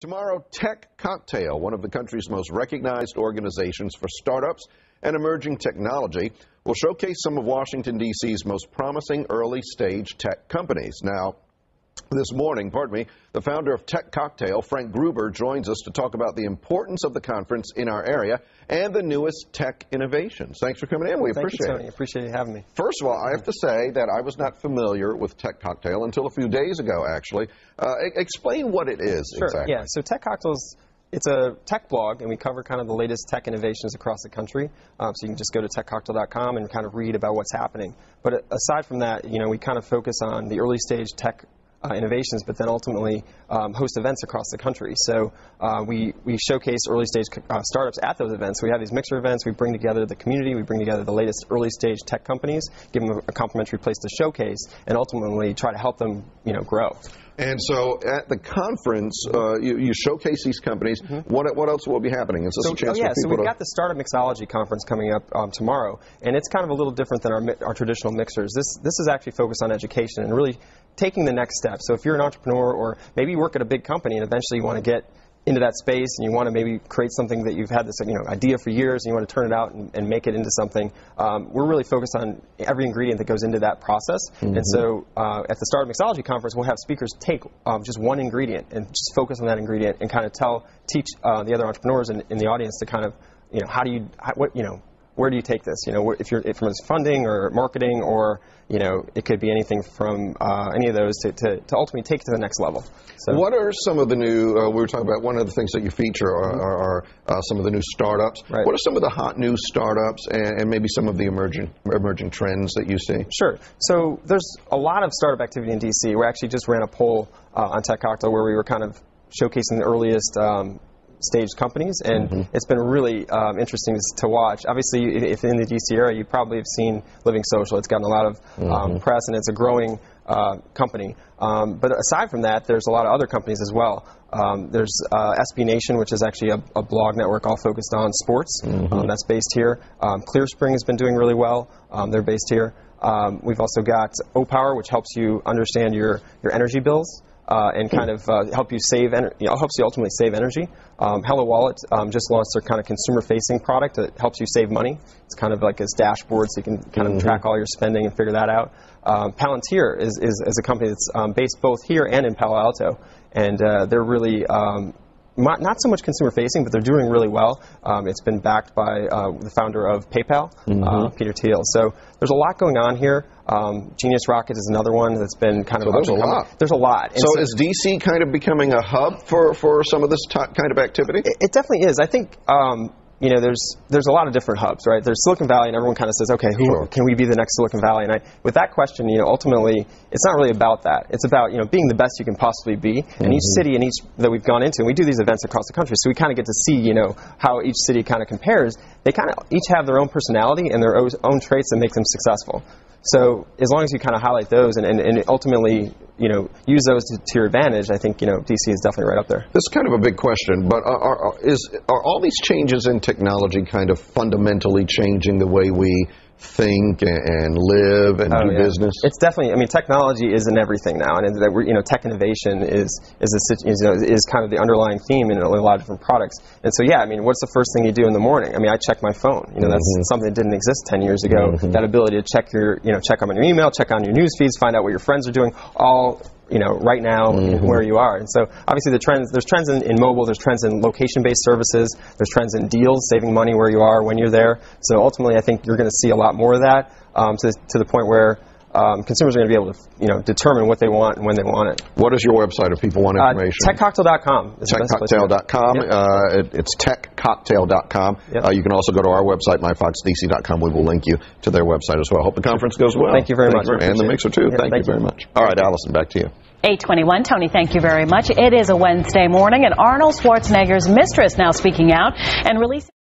Tomorrow, Tech Cocktail, one of the country's most recognized organizations for startups and emerging technology, will showcase some of Washington, D.C.'s most promising early-stage tech companies. Now, this morning, the founder of Tech Cocktail, Frank Gruber, joins us to talk about the importance of the conference in our area and the newest tech innovations. Thanks for coming in. We appreciate it. Thank you, Tony. Appreciate you having me. First of all, I have to say that I was not familiar with Tech Cocktail until a few days ago, actually. Explain what it is exactly. Yeah, so Tech Cocktail's it's a tech blog, and we cover kind of the latest tech innovations across the country. So you can just go to techcocktail.com and kind of read about what's happening. But aside from that, we kind of focus on the early stage tech innovations, but then ultimately host events across the country. So we showcase early stage startups at those events. We have these mixer events. We bring together the community. We bring together the latest early stage tech companies, give them a complimentary place to showcase, and ultimately try to help them grow. And so at the conference, you showcase these companies. Mm-hmm. What else will be happening? Is this a chance for people so we've got the Startup Mixology Conference coming up tomorrow, and it's kind of a little different than our traditional mixers. This is actually focused on education and really taking the next step. So if you're an entrepreneur, or maybe you work at a big company and eventually you want to get into that space and you want to maybe create something that you've had this idea for years and you want to turn it out and make it into something, we're really focused on every ingredient that goes into that process. Mm-hmm. And so at the Startup Mixology Conference, we'll have speakers take just one ingredient and just focus on that ingredient and kind of teach the other entrepreneurs in the audience to kind of, where do you take this? If it's funding or marketing, or it could be anything from any of those to ultimately take it to the next level. So, what are some of the new? We were talking about one of the things that you feature are some of the new startups. Right. What are some of the hot new startups and maybe some of the emerging trends that you see? Sure. So there's a lot of startup activity in DC. We actually just ran a poll on Tech Cocktail where we were kind of showcasing the earliest staged companies, and it's been really interesting to watch. Obviously, if in the DC area, you probably have seen Living Social. It's gotten a lot of press, and it's a growing company. But aside from that, there's a lot of other companies as well. There's SB Nation, which is actually a blog network all focused on sports. That's based here. ClearSpring has been doing really well. They're based here. We've also got O-Power, which helps you understand your energy bills. And kind of help you save, helps you ultimately save energy. Hello Wallet just launched their kind of consumer-facing product that helps you save money. It's kind of like this dashboard, so you can kind of track all your spending and figure that out. Palantir is a company that's based both here and in Palo Alto, and they're really not so much consumer-facing, but they're doing really well. It's been backed by the founder of PayPal, Peter Thiel. So there's a lot going on here. Genius Rocket is another one that's been kind of... So there's a lot. There's a lot. So is D.C. kind of becoming a hub for some of this kind of activity? It definitely is. I think... there's a lot of different hubs, right? There's Silicon Valley, and everyone kind of says, okay, can we be the next Silicon Valley? And with that question, ultimately, it's not really about that. It's about, being the best you can possibly be. And each city and each that we've gone into, and we do these events across the country, so we kind of get to see, how each city kind of compares. They kind of each have their own personality and their own traits that make them successful. So as long as you kind of highlight those and ultimately, use those to your advantage, I think, DC is definitely right up there. This is kind of a big question, but are all these changes in technology kind of fundamentally changing the way we think and live and do business? It's definitely. Technology is in everything now, and tech innovation is kind of the underlying theme in a lot of different products. And so, what's the first thing you do in the morning? I check my phone. That's something that didn't exist 10 years ago. That ability to check check on your email, check on your news feeds, find out what your friends are doing, all right now where you are. And so obviously there's trends in mobile, there's trends in location-based services, there's trends in deals, saving money where you are when you're there. So ultimately I think you're going to see a lot more of that to the point where consumers are going to be able to determine what they want and when they want it. What is your website if people want information? Techcocktail.com. Techcocktail.com. It's techcocktail.com. Yep. You can also go to our website, myfoxdc.com. We will link you to their website as well. Hope the conference goes well. Thank you very much. And the mixer too. Thank you very much. All right, Allison, back to you. 8:21. Tony, thank you very much. It is a Wednesday morning, and Arnold Schwarzenegger's mistress now speaking out and releasing